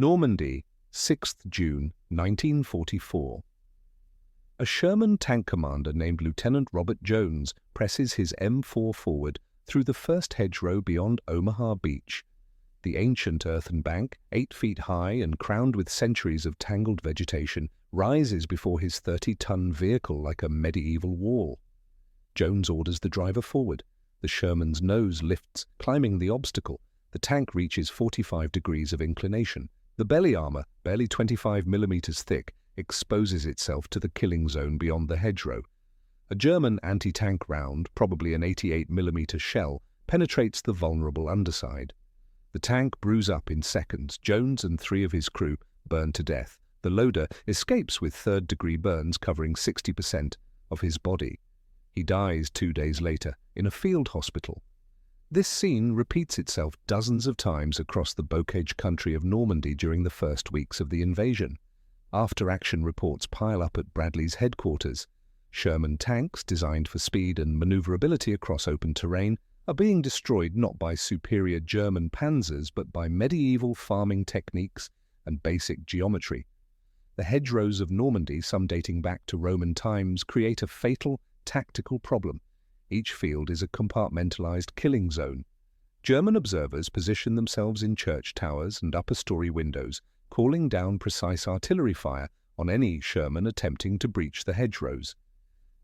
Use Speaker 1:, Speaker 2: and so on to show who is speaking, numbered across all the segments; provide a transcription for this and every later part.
Speaker 1: Normandy, 6th June 1944. A Sherman tank commander named Lieutenant Robert Jones presses his M4 forward through the first hedgerow beyond Omaha Beach. The ancient earthen bank, 8 feet high and crowned with centuries of tangled vegetation, rises before his 30-ton vehicle like a medieval wall. Jones orders the driver forward. The Sherman's nose lifts, climbing the obstacle. The tank reaches 45 degrees of inclination. The belly armor, barely 25 millimeters thick, exposes itself to the killing zone beyond the hedgerow. A German anti-tank round, probably an 88 millimeter shell, penetrates the vulnerable underside. The tank brews up in seconds. Jones and 3 of his crew burn to death. The loader escapes with third-degree burns covering 60% of his body. He dies 2 days later in a field hospital. This scene repeats itself dozens of times across the bocage country of Normandy during the first weeks of the invasion. After-action reports pile up at Bradley's headquarters. Sherman tanks, designed for speed and maneuverability across open terrain, are being destroyed not by superior German panzers but by medieval farming techniques and basic geometry. The hedgerows of Normandy, some dating back to Roman times, create a fatal tactical problem. Each field is a compartmentalized killing zone. German observers position themselves in church towers and upper-story windows, calling down precise artillery fire on any Sherman attempting to breach the hedgerows.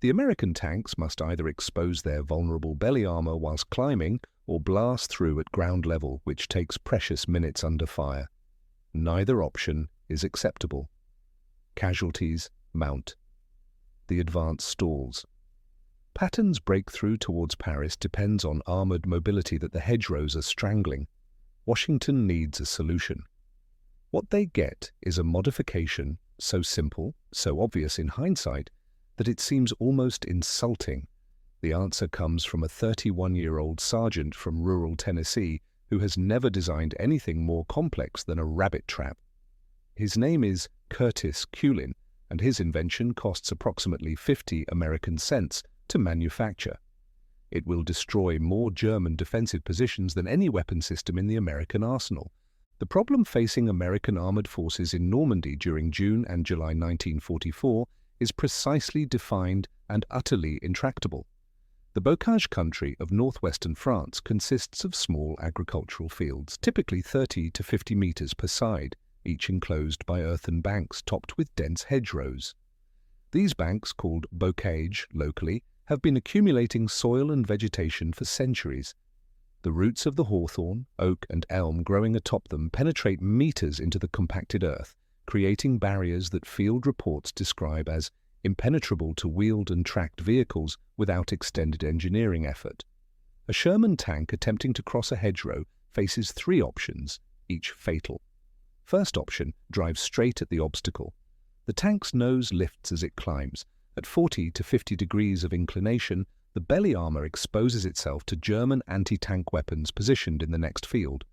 Speaker 1: The American tanks must either expose their vulnerable belly armor whilst climbing or blast through at ground level, which takes precious minutes under fire. Neither option is acceptable. Casualties mount. The advance stalls. Patton's breakthrough towards Paris depends on armored mobility that the hedgerows are strangling. Washington needs a solution. What they get is a modification so simple, so obvious in hindsight, that it seems almost insulting. The answer comes from a 31-year-old sergeant from rural Tennessee who has never designed anything more complex than a rabbit trap. His name is Curtis Culin, and his invention costs approximately 50 American cents to manufacture. It will destroy more German defensive positions than any weapon system in the American arsenal. The problem facing American armored forces in Normandy during June and July 1944 is precisely defined and utterly intractable. The bocage country of northwestern France consists of small agricultural fields, typically 30 to 50 meters per side, each enclosed by earthen banks topped with dense hedgerows. These banks, called bocage locally, have been accumulating soil and vegetation for centuries. The roots of the hawthorn, oak and elm growing atop them penetrate meters into the compacted earth, creating barriers that field reports describe as impenetrable to wheeled and tracked vehicles without extended engineering effort. A Sherman tank attempting to cross a hedgerow faces 3 options, each fatal. First option, drive straight at the obstacle. The tank's nose lifts as it climbs. At 40 to 50 degrees of inclination, the belly armor exposes itself to German anti-tank weapons positioned in the next field.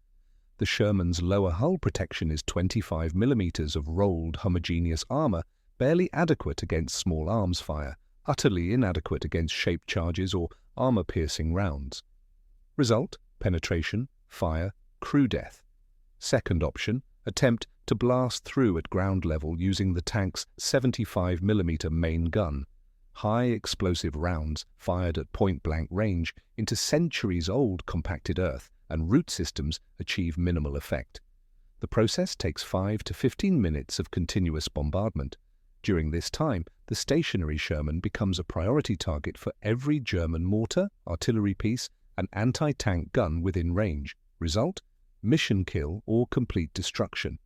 Speaker 1: The Sherman's lower hull protection is 25 millimeters of rolled, homogeneous armor, barely adequate against small arms fire, utterly inadequate against shaped charges or armor-piercing rounds. Result: penetration, fire, crew death. Second option, attempt to blast through at ground level using the tank's 75 millimeter main gun. High explosive rounds fired at point-blank range into centuries-old compacted earth and root systems achieve minimal effect. The process takes 5 to 15 minutes of continuous bombardment. During this time, the stationary Sherman becomes a priority target for every German mortar, artillery piece, and anti-tank gun within range. Result: mission kill or complete destruction.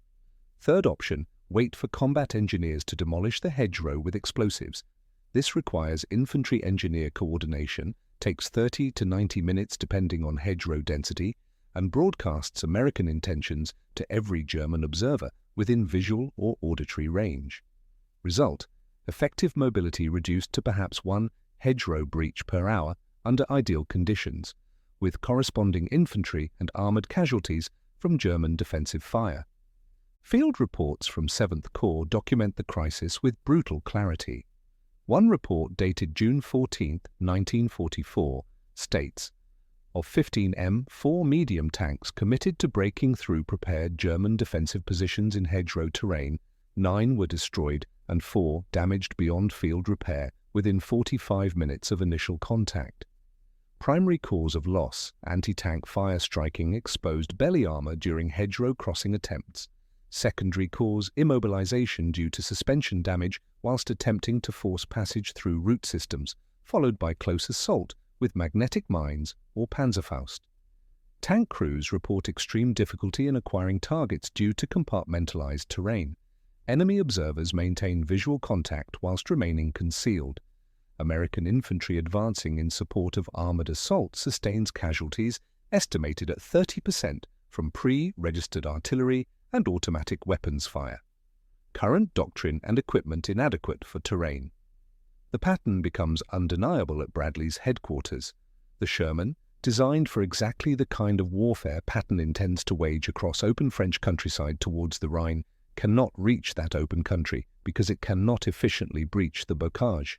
Speaker 1: Third option, wait for combat engineers to demolish the hedgerow with explosives. This requires infantry engineer coordination, takes 30 to 90 minutes depending on hedgerow density, and broadcasts American intentions to every German observer within visual or auditory range. Result: effective mobility reduced to perhaps 1 hedgerow breach per hour under ideal conditions, with corresponding infantry and armored casualties from German defensive fire. Field reports from 7th Corps document the crisis with brutal clarity. One report dated June 14, 1944, states, Of 15 4 medium tanks committed to breaking through prepared German defensive positions in hedgerow terrain, 9 were destroyed and 4 damaged beyond field repair within 45 minutes of initial contact. Primary cause of loss: anti-tank fire striking exposed belly armor during hedgerow crossing attempts. Secondary cause: immobilization due to suspension damage whilst attempting to force passage through root systems, followed by close assault with magnetic mines or Panzerfaust. Tank crews report extreme difficulty in acquiring targets due to compartmentalized terrain. Enemy observers maintain visual contact whilst remaining concealed. American infantry advancing in support of armored assault sustains casualties estimated at 30% from pre-registered artillery and automatic weapons fire. Current doctrine and equipment inadequate for terrain. The pattern becomes undeniable at Bradley's headquarters. The Sherman, designed for exactly the kind of warfare Patton intends to wage across open French countryside towards the Rhine, cannot reach that open country because it cannot efficiently breach the bocage.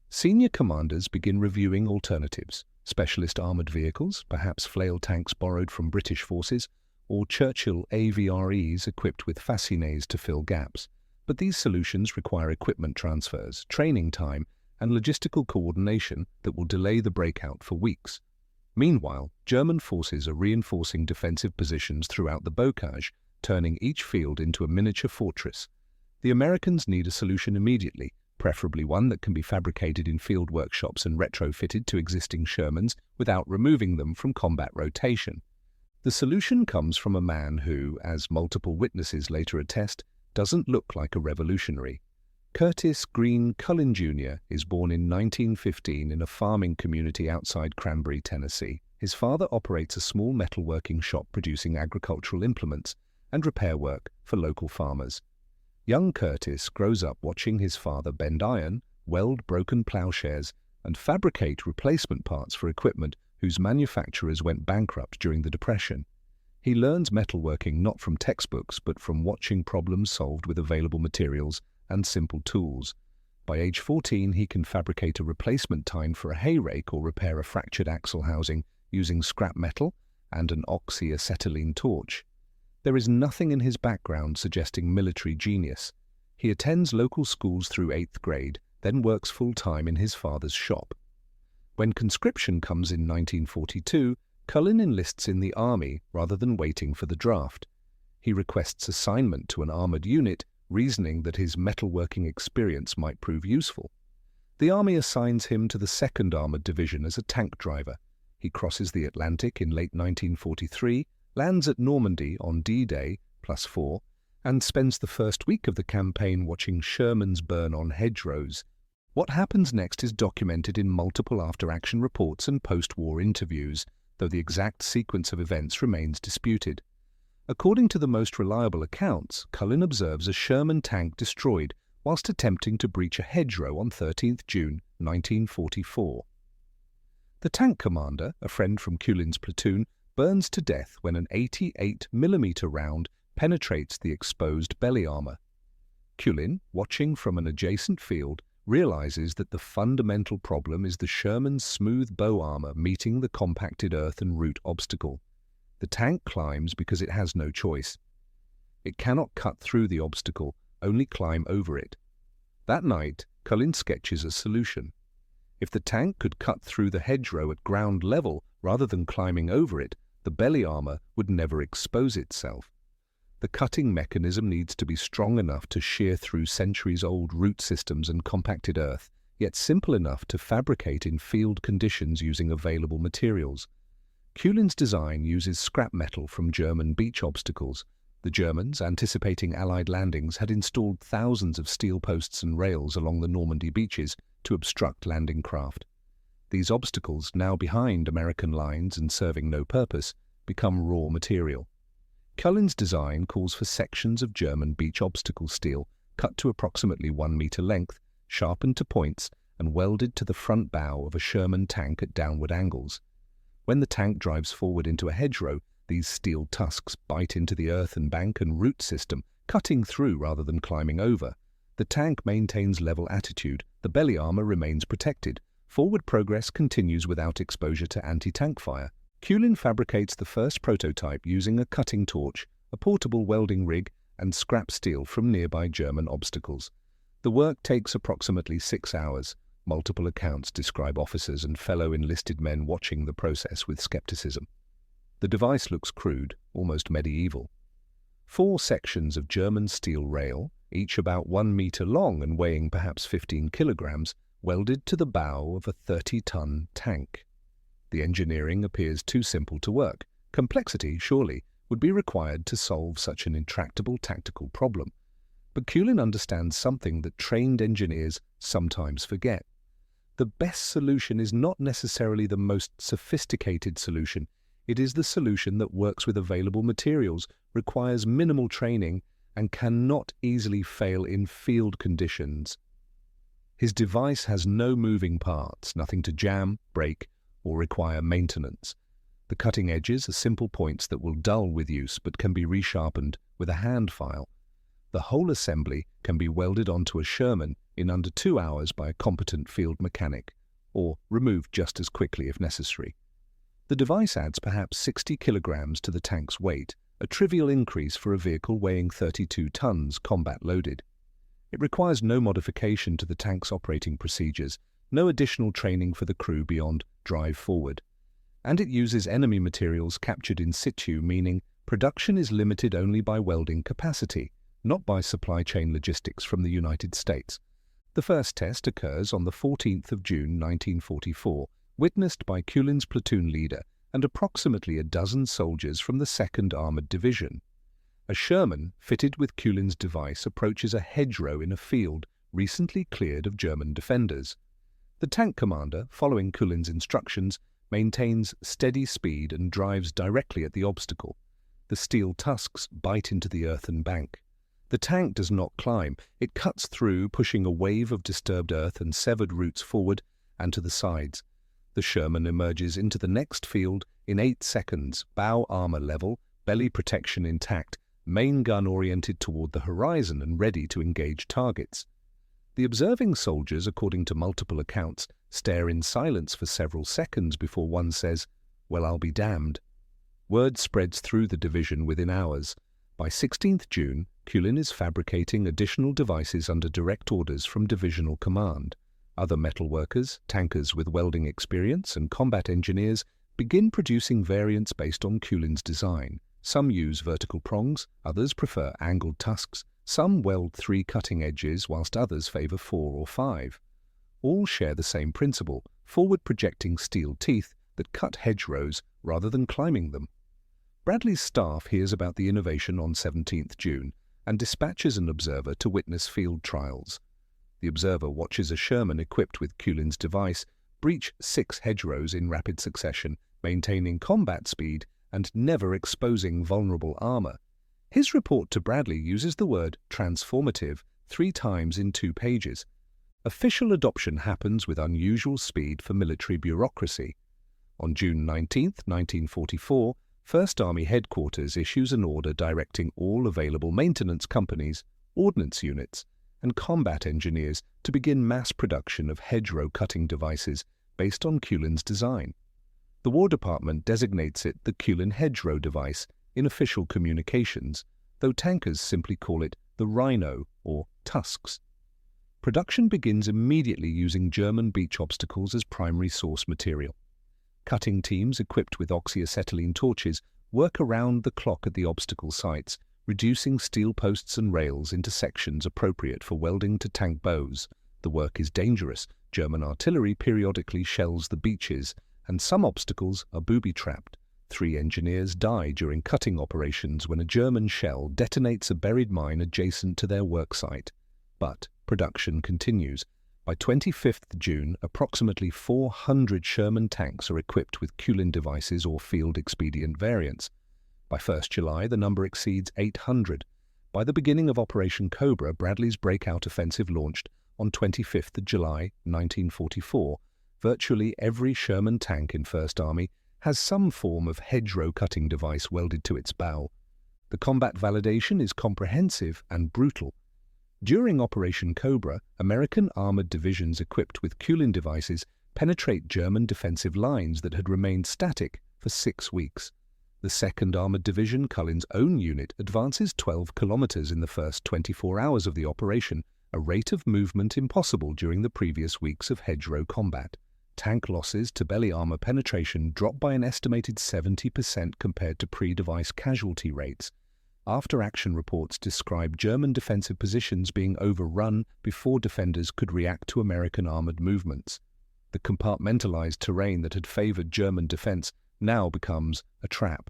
Speaker 1: Senior commanders begin reviewing alternatives: specialist armoured vehicles, perhaps flail tanks borrowed from British forces, or Churchill AVREs equipped with fascines to fill gaps. But these solutions require equipment transfers, training time, and logistical coordination that will delay the breakout for weeks. Meanwhile, German forces are reinforcing defensive positions throughout the bocage, turning each field into a miniature fortress. The Americans need a solution immediately, preferably one that can be fabricated in field workshops and retrofitted to existing Shermans without removing them from combat rotation. The solution comes from a man who, as multiple witnesses later attest, doesn't look like a revolutionary. Curtis Green Culin Jr. is born in 1915 in a farming community outside Cranberry, Tennessee. His father operates a small metalworking shop producing agricultural implements and repair work for local farmers. Young Curtis grows up watching his father bend iron, weld broken plowshares, and fabricate replacement parts for equipment whose manufacturers went bankrupt during the Depression. He learns metalworking not from textbooks but from watching problems solved with available materials and simple tools. By age 14, he can fabricate a replacement tine for a hay rake or repair a fractured axle housing using scrap metal and an oxyacetylene torch. There is nothing in his background suggesting military genius. He attends local schools through 8th grade, then works full-time in his father's shop. When conscription comes in 1942, Culin enlists in the army rather than waiting for the draft. He requests assignment to an armoured unit, reasoning that his metalworking experience might prove useful. The army assigns him to the 2nd Armoured Division as a tank driver. He crosses the Atlantic in late 1943, lands at Normandy on D-Day +4, and spends the first week of the campaign watching Shermans burn on hedgerows. What happens next is documented in multiple after-action reports and post-war interviews, though the exact sequence of events remains disputed. According to the most reliable accounts, Culin observes a Sherman tank destroyed whilst attempting to breach a hedgerow on 13th June 1944. The tank commander, a friend from Culin's platoon, burns to death when an 88mm round penetrates the exposed belly armor. Culin, watching from an adjacent field, realizes that the fundamental problem is the Sherman's smooth bow armor meeting the compacted earth and root obstacle. The tank climbs because it has no choice. It cannot cut through the obstacle, only climb over it. That night, Culin sketches a solution. If the tank could cut through the hedgerow at ground level rather than climbing over it, the belly armor would never expose itself. The cutting mechanism needs to be strong enough to shear through centuries-old root systems and compacted earth, yet simple enough to fabricate in field conditions using available materials. Culin's design uses scrap metal from German beach obstacles. The Germans, anticipating Allied landings, had installed thousands of steel posts and rails along the Normandy beaches to obstruct landing craft. These obstacles, now behind American lines and serving no purpose, become raw material. Culin's design calls for sections of German beach obstacle steel cut to approximately 1 meter length, sharpened to points, and welded to the front bow of a Sherman tank at downward angles. When the tank drives forward into a hedgerow, these steel tusks bite into the earthen bank and root system, cutting through rather than climbing over. The tank maintains level attitude, the belly armor remains protected, Forward progress continues without exposure to anti-tank fire. Culin fabricates the first prototype using a cutting torch, a portable welding rig, and scrap steel from nearby German obstacles. The work takes approximately 6 hours. Multiple accounts describe officers and fellow enlisted men watching the process with skepticism. The device looks crude, almost medieval. 4 sections of German steel rail, each about 1 meter long and weighing perhaps 15 kilograms, welded to the bow of a 30-ton tank. The engineering appears too simple to work. Complexity, surely, would be required to solve such an intractable tactical problem. But Culin understands something that trained engineers sometimes forget. The best solution is not necessarily the most sophisticated solution. It is the solution that works with available materials, requires minimal training, and cannot easily fail in field conditions. His device has no moving parts, nothing to jam, break, or require maintenance. The cutting edges are simple points that will dull with use but can be resharpened with a hand file. The whole assembly can be welded onto a Sherman in under 2 hours by a competent field mechanic, or removed just as quickly if necessary. The device adds perhaps 60 kilograms to the tank's weight, a trivial increase for a vehicle weighing 32 tons combat loaded. It requires no modification to the tank's operating procedures, no additional training for the crew beyond drive forward. And it uses enemy materials captured in situ, meaning production is limited only by welding capacity, not by supply chain logistics from the United States. The first test occurs on the 14th of June 1944, witnessed by Culin's platoon leader and approximately a dozen soldiers from the 2nd Armored Division. A Sherman fitted with Culin's device approaches a hedgerow in a field recently cleared of German defenders. The tank commander, following Culin's instructions, maintains steady speed and drives directly at the obstacle. The steel tusks bite into the earthen bank. The tank does not climb. It cuts through, pushing a wave of disturbed earth and severed roots forward and to the sides. The Sherman emerges into the next field in 8 seconds, bow armor level, belly protection intact, main gun oriented toward the horizon and ready to engage targets. The observing soldiers, according to multiple accounts, stare in silence for several seconds before one says, "Well, I'll be damned." Word spreads through the division within hours. By 16th June, Culin is fabricating additional devices under direct orders from divisional command. Other metalworkers, tankers with welding experience, and combat engineers begin producing variants based on Culin's design. Some use vertical prongs, others prefer angled tusks, some weld 3 cutting edges whilst others favour 4 or 5. All share the same principle, forward-projecting steel teeth that cut hedgerows rather than climbing them. Bradley's staff hears about the innovation on 17th June and dispatches an observer to witness field trials. The observer watches a Sherman equipped with Culin's device breach 6 hedgerows in rapid succession, maintaining combat speed and never exposing vulnerable armor. His report to Bradley uses the word transformative 3 times in 2 pages. Official adoption happens with unusual speed for military bureaucracy. On June 19, 1944, 1st Army Headquarters issues an order directing all available maintenance companies, ordnance units, and combat engineers to begin mass production of hedgerow cutting devices based on Culin's design. The War Department designates it the Culin hedgerow device in official communications, though tankers simply call it the Rhino or tusks. Production begins immediately using German beach obstacles as primary source material. Cutting teams equipped with oxyacetylene torches work around the clock at the obstacle sites, reducing steel posts and rails into sections appropriate for welding to tank bows. The work is dangerous. German artillery periodically shells the beaches, and some obstacles are booby-trapped. 3 engineers die during cutting operations when a German shell detonates a buried mine adjacent to their work site. But production continues. By 25th June, approximately 400 Sherman tanks are equipped with Culin devices or field-expedient variants. By 1st July, the number exceeds 800. By the beginning of Operation Cobra, Bradley's breakout offensive launched on 25th July 1944. Virtually every Sherman tank in 1st Army has some form of hedgerow cutting device welded to its bow. The combat validation is comprehensive and brutal. During Operation Cobra, American armored divisions equipped with Culin devices penetrate German defensive lines that had remained static for 6 weeks. The 2nd Armoured Division, Culin's own unit, advances 12 kilometers in the first 24 hours of the operation, a rate of movement impossible during the previous weeks of hedgerow combat. Tank losses to belly armor penetration dropped by an estimated 70% compared to pre-device casualty rates. After-action reports describe German defensive positions being overrun before defenders could react to American armored movements. The compartmentalized terrain that had favored German defense now becomes a trap.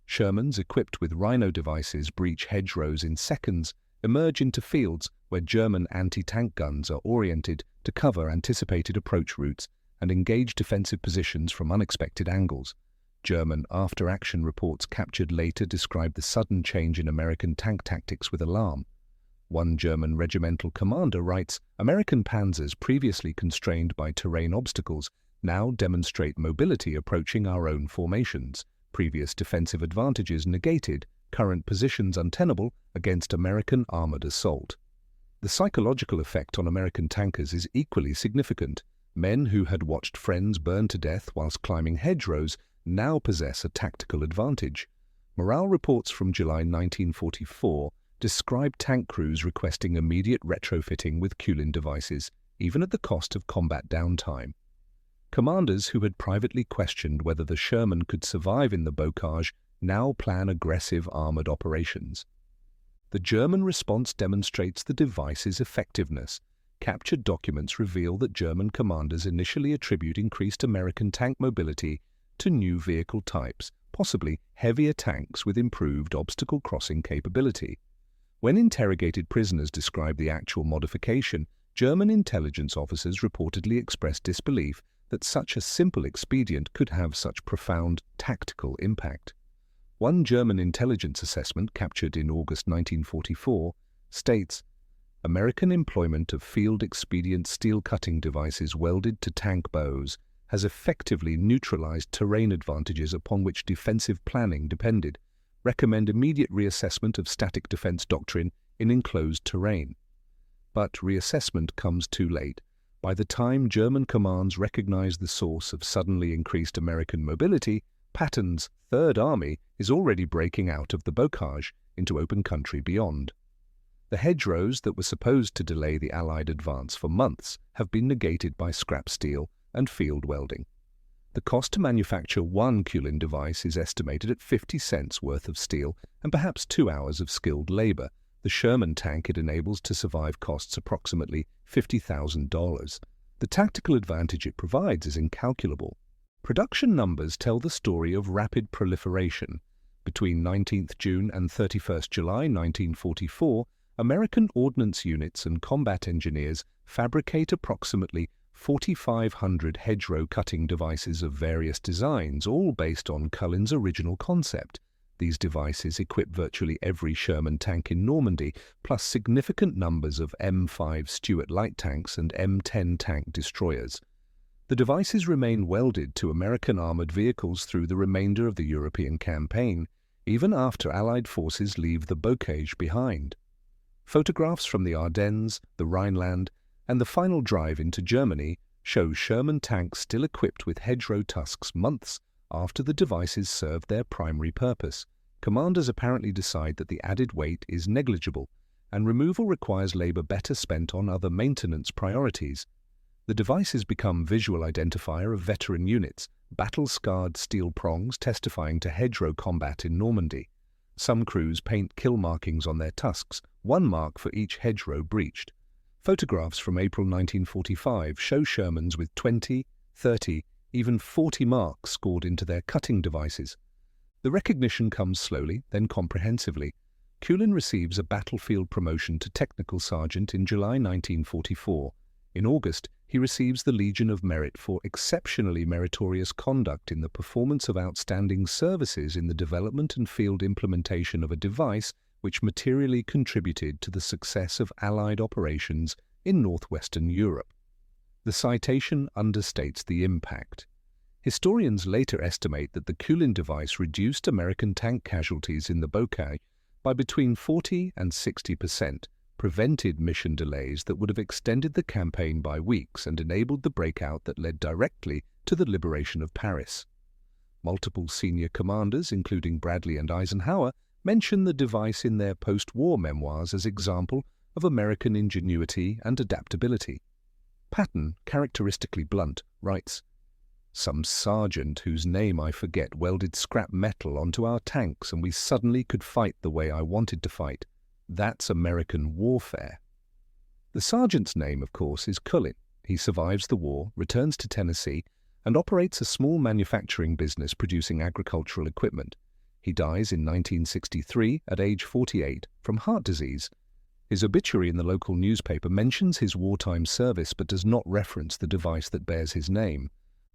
Speaker 1: Shermans equipped with Rhino devices breach hedgerows in seconds, emerge into fields where German anti-tank guns are oriented to cover anticipated approach routes and engage defensive positions from unexpected angles. German after-action reports captured later describe the sudden change in American tank tactics with alarm. One German regimental commander writes, "American panzers previously constrained by terrain obstacles now demonstrate mobility approaching our own formations. Previous defensive advantages negated, current positions untenable against American armored assault." The psychological effect on American tankers is equally significant. Men who had watched friends burn to death whilst climbing hedgerows now possess a tactical advantage. Morale reports from July 1944 describe tank crews requesting immediate retrofitting with Culin devices, even at the cost of combat downtime. Commanders who had privately questioned whether the Sherman could survive in the bocage now plan aggressive armored operations. The German response demonstrates the device's effectiveness. Captured documents reveal that German commanders initially attribute increased American tank mobility to new vehicle types, possibly heavier tanks with improved obstacle crossing capability. When interrogated prisoners described the actual modification, German intelligence officers reportedly expressed disbelief that such a simple expedient could have such profound tactical impact. One German intelligence assessment captured in August 1944 states, "American employment of field-expedient steel-cutting devices welded to tank bows has effectively neutralized terrain advantages upon which defensive planning depended. Recommend immediate reassessment of static defense doctrine in enclosed terrain." But reassessment comes too late. By the time German commands recognize the source of suddenly increased American mobility, Patton's Third Army is already breaking out of the bocage into open country beyond. The hedgerows that were supposed to delay the Allied advance for months have been negated by scrap steel and field welding. The cost to manufacture one Culin device is estimated at 50 cents worth of steel and perhaps 2 hours of skilled labor. The Sherman tank it enables to survive costs approximately $50,000. The tactical advantage it provides is incalculable. Production numbers tell the story of rapid proliferation. Between 19th June and 31st July 1944, American ordnance units and combat engineers fabricate approximately 4,500 hedgerow cutting devices of various designs, all based on Culin's original concept. These devices equip virtually every Sherman tank in Normandy, plus significant numbers of M5 Stuart light tanks and M10 tank destroyers. The devices remain welded to American armored vehicles through the remainder of the European campaign, even after Allied forces leave the bocage behind. Photographs from the Ardennes, the Rhineland, and the final drive into Germany show Sherman tanks still equipped with hedgerow tusks months after the devices served their primary purpose. Commanders apparently decide that the added weight is negligible, and removal requires labor better spent on other maintenance priorities. The devices become visual identifier of veteran units, battle-scarred steel prongs testifying to hedgerow combat in Normandy. Some crews paint kill markings on their tusks, one mark for each hedgerow breached. Photographs from April 1945 show Shermans with 20, 30, even 40 marks scored into their cutting devices. The recognition comes slowly, then comprehensively. Culin receives a battlefield promotion to technical sergeant in July 1944. In August, he receives the Legion of Merit for exceptionally meritorious conduct in the performance of outstanding services in the development and field implementation of a device which materially contributed to the success of Allied operations in northwestern Europe. The citation understates the impact. Historians later estimate that the Culin device reduced American tank casualties in the bocage by between 40 and 60%, prevented mission delays that would have extended the campaign by weeks and enabled the breakout that led directly to the liberation of Paris. Multiple senior commanders, including Bradley and Eisenhower, mention the device in their post-war memoirs as example of American ingenuity and adaptability. Patton, characteristically blunt, writes, "Some sergeant whose name I forget welded scrap metal onto our tanks and we suddenly could fight the way I wanted to fight. That's American warfare." The sergeant's name, of course, is Culin. He survives the war, returns to Tennessee, and operates a small manufacturing business producing agricultural equipment. He dies in 1963 at age 48 from heart disease. His obituary in the local newspaper mentions his wartime service but does not reference the device that bears his name.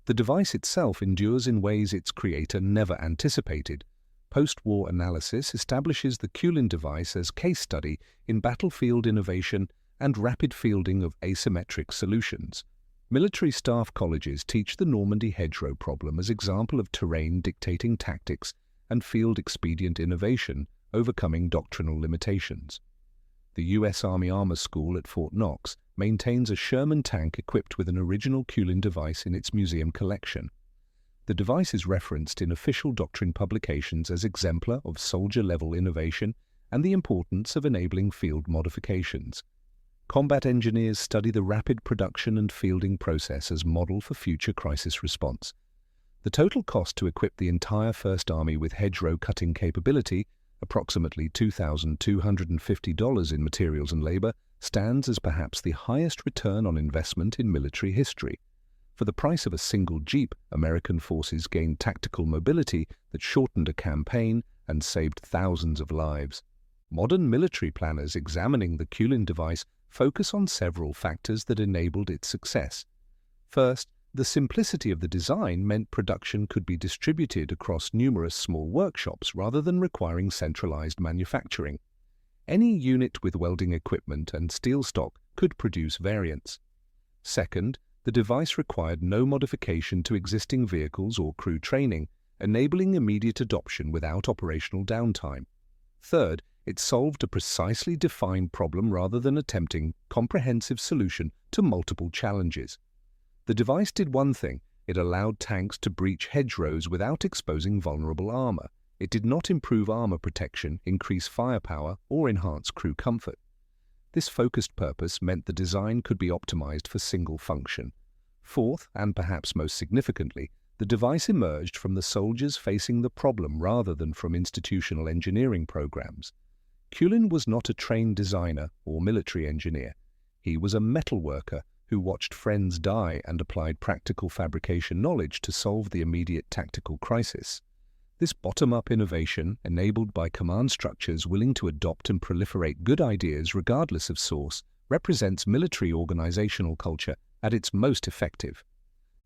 Speaker 1: The device itself endures in ways its creator never anticipated. Post-war analysis establishes the Culin device as case study in battlefield innovation and rapid fielding of asymmetric solutions. Military staff colleges teach the Normandy hedgerow problem as example of terrain dictating tactics and field expedient innovation, overcoming doctrinal limitations. The U.S. Army Armor School at Fort Knox maintains a Sherman tank equipped with an original Culin device in its museum collection. The device is referenced in official doctrine publications as exemplar of soldier-level innovation and the importance of enabling field modifications. Combat engineers study the rapid production and fielding process as model for future crisis response. The total cost to equip the entire First Army with hedgerow cutting capability, approximately $2,250 in materials and labor, stands as perhaps the highest return on investment in military history. For the price of a single Jeep, American forces gained tactical mobility that shortened a campaign and saved thousands of lives. Modern military planners examining the Culin device focus on several factors that enabled its success. First, the simplicity of the design meant production could be distributed across numerous small workshops rather than requiring centralized manufacturing. Any unit with welding equipment and steel stock could produce variants. Second, the device required no modification to existing vehicles or crew training, enabling immediate adoption without operational downtime. Third, it solved a precisely defined problem rather than attempting comprehensive solution to multiple challenges. The device did one thing: it allowed tanks to breach hedgerows without exposing vulnerable armor. It did not improve armor protection, increase firepower, or enhance crew comfort. This focused purpose meant the design could be optimized for single function. Fourth, and perhaps most significantly, the device emerged from the soldiers facing the problem rather than from institutional engineering programs. Culin was not a trained designer or military engineer. He was a metalworker who watched friends die and applied practical fabrication knowledge to solve the immediate tactical crisis. This bottom-up innovation, enabled by command structures willing to adopt and proliferate good ideas regardless of source, represents military organizational culture at its most effective.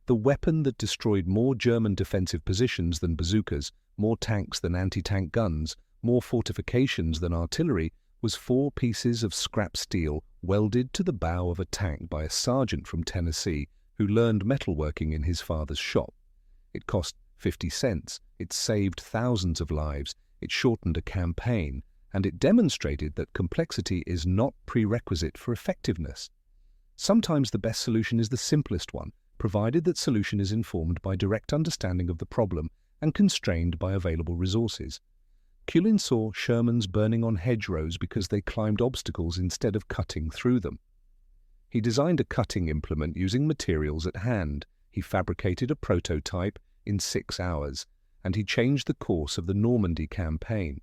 Speaker 1: The weapon that destroyed more German defensive positions than bazookas, more tanks than anti-tank guns, more fortifications than artillery, was 4 pieces of scrap steel welded to the bow of a tank by a sergeant from Tennessee who learned metalworking in his father's shop. It cost 50 cents, it saved thousands of lives, it shortened a campaign, and it demonstrated that complexity is not prerequisite for effectiveness. Sometimes the best solution is the simplest one, provided that solution is informed by direct understanding of the problem and constrained by available resources. Culin saw Shermans burning on hedgerows because they climbed obstacles instead of cutting through them. He designed a cutting implement using materials at hand. He fabricated a prototype in 6 hours, and he changed the course of the Normandy campaign.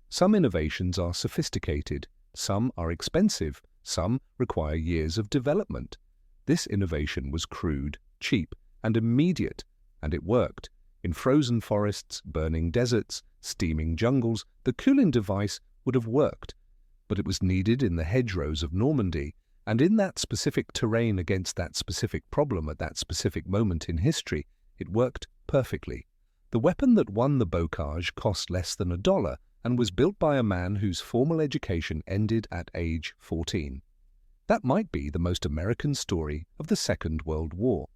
Speaker 1: Some innovations are sophisticated, some are expensive, some require years of development. This innovation was crude, cheap, and immediate, and it worked. In frozen forests, burning deserts, steaming jungles, the Culin device would have worked, but it was needed in the hedgerows of Normandy, and in that specific terrain against that specific problem at that specific moment in history, it worked perfectly. The weapon that won the bocage cost less than $1 and was built by a man whose formal education ended at age 14. That might be the most American story of the Second World War.